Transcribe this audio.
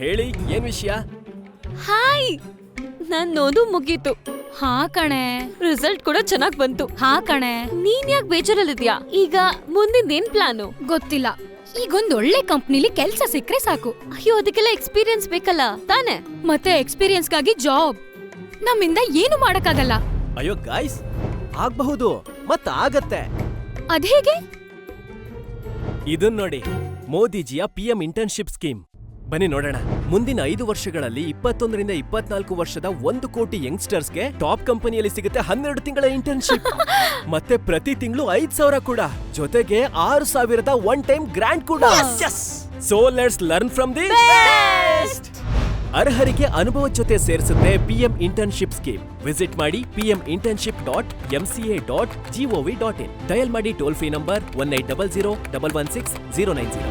ಹೇಳಿ ಏನ್ ವಿಷಯ? ಹಾಯ್, ನಾನ್ ಓದು ಮುಗೀತು. ಹಾ ಕಣೆ. ರಿಸಲ್ಟ್ ಕೂಡ ಚೆನ್ನಾಗ್ ಬಂತು. ಹಾ ಕಣೆ. ನೀನ್ ಯಾಕೆ ಬೇಜಾರಲ್ಲಿದ್ಯಾ? ಈಗ ಮುಂದಿನ ಪ್ಲಾನು? ಗೊತ್ತಿಲ್ಲ. ಈಗೊಂದ್ ಒಳ್ಳೆ ಕಂಪ್ನಿಲಿ ಕೆಲ್ಸ ಸಿಕ್ಕ್ರೆ ಸಾಕು. ಅಯ್ಯೋ, ಅದಕ್ಕೆಲ್ಲ ಎಕ್ಸ್ಪೀರಿಯನ್ಸ್ ಬೇಕಲ್ಲ ತಾನೆ? ಮತ್ತೆ ಎಕ್ಸ್ಪೀರಿಯನ್ಸ್ಗಾಗಿ ಜಾಬ್. ನಮ್ಮಿಂದ ಏನು ಮಾಡಕ್ಕಾಗಲ್ಲ. ಅಯ್ಯೋ ಗಾಯ್ಸ್, ಆಗ್ಬಹುದು ಆಗತ್ತೆ. ಅದ್ಹೇಗೆ? ಇದನ್ ನೋಡಿ, ಮೋದಿಜಿಯ PM ಇಂಟರ್ನ್ಶಿಪ್ ಸ್ಕೀಮ್. ಬನ್ನಿ ನೋಡೋಣ. ಮುಂದಿನ 5 ವರ್ಷಗಳಲ್ಲಿ 21 ರಿಂದ 24 ವರ್ಷದ 1 ಕೋಟಿ ಯಂಗ್ಸ್ಟರ್ಸ್ಗೆ ಟಾಪ್ ಕಂಪನಿಯಲ್ಲಿ ಸಿಗುತ್ತೆ 12 ತಿಂಗಳ ಇಂಟರ್ನ್ಶಿಪ್. ಮತ್ತೆ ಪ್ರತಿ ತಿಂಗಳು 5,000 ಕೂಡ, ಜೊತೆಗೆ 6,000ದ ಒನ್ ಟೈಮ್ ಗ್ರಾಂಟ್ ಕೂಡ. So let's learn from the best. ಅರ್ಹರಿಗೆ ಅನುಭವದ ಜೊತೆ ಸೇರಿಸುತ್ತೆ PM ಇಂಟರ್ನ್ಶಿಪ್ ಸ್ಕೀಮ್. ವಿಸಿಟ್ ಮಾಡಿ pminternship.mca.gov.in. ಡಯಲ್ ಮಾಡಿ ಟೋಲ್ ಫ್ರೀ ನಂಬರ್ 1800 116 090.